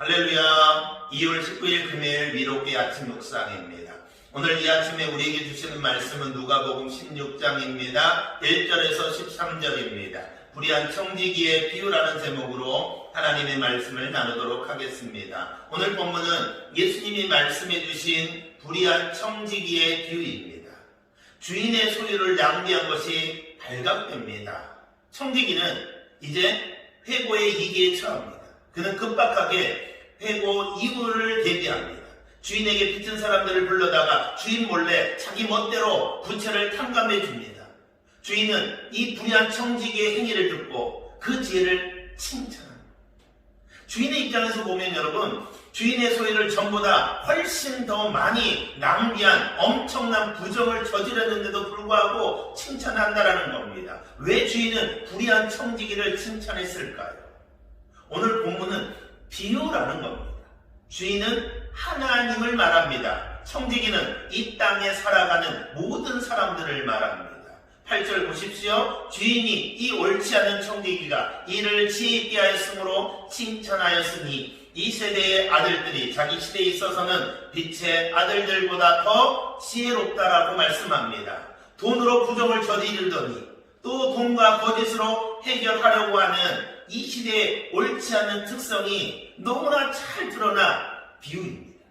할렐루야. 2월 19일 금요일 위로교회 아침 묵상입니다. 오늘 이 아침에 우리에게 주시는 말씀은 누가복음 16장입니다. 1절에서 13절입니다. 불의한 청지기의 비유라는 제목으로 하나님의 말씀을 나누도록 하겠습니다. 오늘 본문은 예수님이 말씀해 주신 불의한 청지기의 비유입니다. 주인의 소유를 낭비한 것이 발각됩니다. 청지기는 이제 회고의 위기에 처합니다. 그는 급박하게 회고 이후를 대비합니다. 주인에게 빚진 사람들을 불러다가 주인 몰래 자기 멋대로 부채를 탕감해 줍니다. 주인은 이 불의한 청지기의 행위를 듣고 그 지혜를 칭찬합니다. 주인의 입장에서 보면 여러분, 주인의 소유를 전보다 훨씬 더 많이 낭비한 엄청난 부정을 저질렀는데도 불구하고 칭찬한다라는 겁니다. 왜 주인은 불의한 청지기를 칭찬했을까요? 오늘 본문은 비유라는 겁니다. 주인은 하나님을 말합니다. 청지기는 이 땅에 살아가는 모든 사람들을 말합니다. 8절 보십시오. 주인이 이 옳지 않은 청지기가 이를 지혜 있게 하였으므로 칭찬하였으니 이 세대의 아들들이 자기 시대에 있어서는 빛의 아들들보다 더 지혜롭다라고 말씀합니다. 돈으로 부정을 저지르더니 또 돈과 거짓으로 해결하려고 하는 이 시대의 옳지 않은 특성이 너무나 잘 드러나 비유입니다.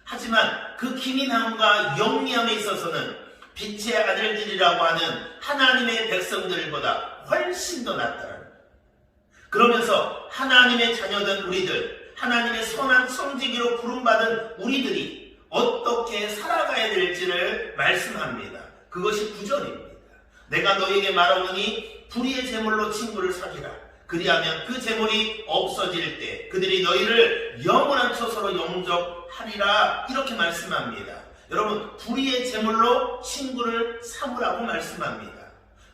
하지만 그 기민함과 영리함에 있어서는 빛의 아들들이라고 하는 하나님의 백성들보다 훨씬 더 낫다는 거예요. 그러면서 하나님의 자녀된 우리들, 하나님의 선한 청지기로 부름받은 우리들이 어떻게 살아가야 될지를 말씀합니다. 그것이 9절입니다. 내가 너에게 말하오니 불의의 제물로 친구를 사귀라. 그리하면 그 제물이 없어질 때 그들이 너희를 영원한 처소로 영접하리라. 이렇게 말씀합니다. 여러분, 불의의 제물로 친구를 삼으라고 말씀합니다.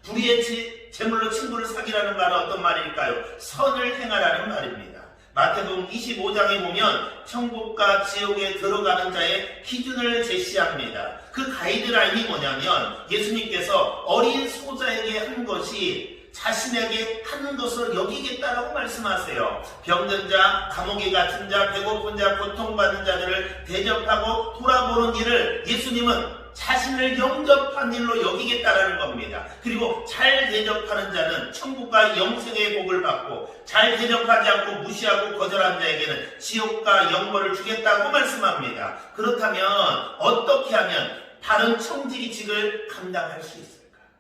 불의의 제물로 친구를 사귀라는 말은 어떤 말일까요? 선을 행하라는 말입니다. 마태복음 25장에 보면 천국과 지옥에 들어가는 자의 기준을 제시합니다. 그 가이드라인이 뭐냐면 예수님께서 어린 소자에게 한 것이 자신에게 하는 것을 여기겠다라고 말씀하세요. 병든 자, 감옥에 갇힌 자, 배고픈 자, 고통받는 자들을 대접하고 돌아보는 일을 예수님은 자신을 영접한 일로 여기겠다라는 겁니다. 그리고 잘 대접하는 자는 천국과 영생의 복을 받고 잘 대접하지 않고 무시하고 거절한 자에게는 지옥과 영벌을 주겠다고 말씀합니다. 그렇다면 어떻게 하면 다른 청지기직을 감당할 수 있을까?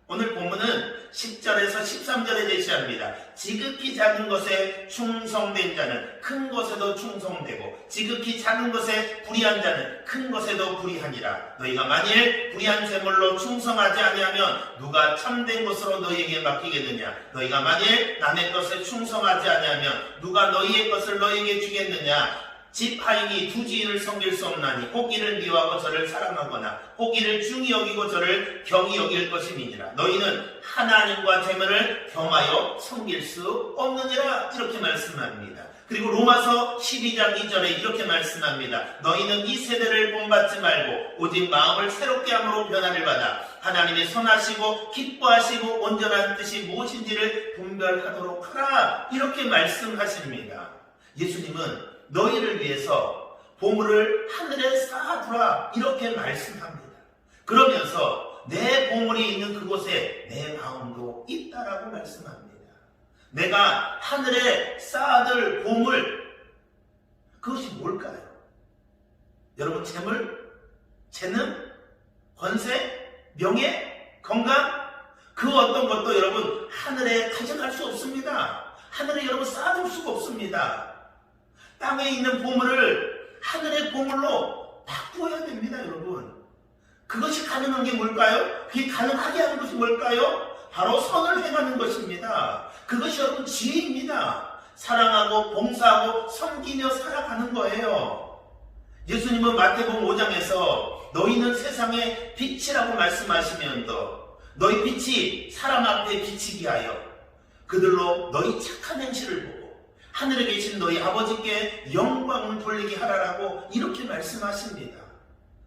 오늘 본문은 10절에서 13절에 제시합니다. 지극히 작은 것에 충성된 자는 큰 것에도 충성되고 지극히 작은 것에 불의한 자는 큰 것에도 불의하니라. 너희가 만일 불의한 제물로 충성하지 아니하면 누가 참된 것으로 너희에게 맡기겠느냐? 너희가 만일 남의 것에 충성하지 아니하면 누가 너희의 것을 너희에게 주겠느냐? 집 하인이 두 지인을 섬길 수 없나니 혹 이를 미워하고 저를 사랑하거나 혹 이를 중히 여기고 저를 경히 여길 것임이니라. 너희는 하나님과 재물을 겸하여 섬길 수 없느니라. 이렇게 말씀합니다. 그리고 로마서 12장 2절에 이렇게 말씀합니다. 너희는 이 세대를 본받지 말고 오직 마음을 새롭게 함으로 변화를 받아 하나님의 선하시고 기뻐하시고 온전한 뜻이 무엇인지를 분별하도록 하라. 이렇게 말씀하십니다. 예수님은 너희를 위해서 보물을 하늘에 쌓아두라. 이렇게 말씀합니다. 그러면서 내 보물이 있는 그곳에 내 마음도 있다라고 말씀합니다. 내가 하늘에 쌓아둘 보물, 그것이 뭘까요? 여러분, 재물, 재능, 권세, 명예, 건강, 그 어떤 것도 여러분 하늘에 가져갈 수 없습니다. 하늘에 여러분 쌓아둘 수가 없습니다. 땅에 있는 보물을 하늘의 보물로 바꾸어야 됩니다, 여러분. 그것이 가능한 게 뭘까요? 그게 가능하게 하는 것이 뭘까요? 바로 선을 행하는 것입니다. 그것이 여러분 지혜입니다. 사랑하고 봉사하고 섬기며 살아가는 거예요. 예수님은 마태복음 5장에서 너희는 세상의 빛이라고 말씀하시면서 너희 빛이 사람 앞에 비치게 하여 그들로 너희 착한 행실을 보고 하늘에 계신 너희 아버지께 영광을 돌리게 하라라고 이렇게 말씀하십니다.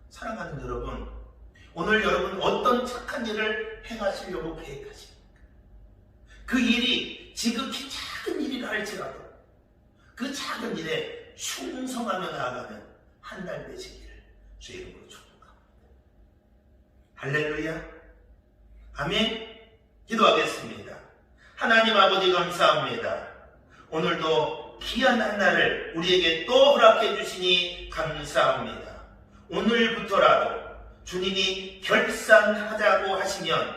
사랑하는 여러분, 오늘 여러분 어떤 착한 일을 행하시려고 계획하십니까? 그 일이 지극히 작은 일이라 할지라도 그 작은 일에 충성하며 나아가는 한 날 되시기를 주의 이름으로 축복합니다. 할렐루야. 아멘. 기도하겠습니다. 하나님 아버지 감사합니다. 오늘도 귀한 한 날을 우리에게 또 허락해 주시니 감사합니다. 오늘부터라도 주님이 결산하자고 하시면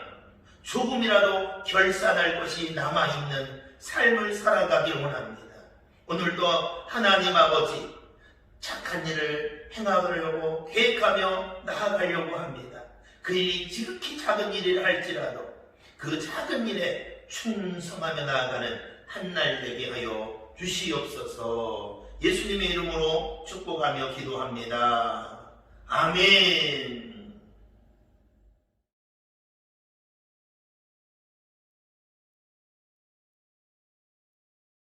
조금이라도 결산할 것이 남아있는 삶을 살아가길 원합니다. 오늘도 하나님 아버지 착한 일을 행하려고 계획하며 나아가려고 합니다. 그 일이 지극히 작은 일이라 할지라도 그 작은 일에 충성하며 나아가는 한 날 되게 하여 주시옵소서. 예수님의 이름으로 축복하며 기도합니다. 아멘.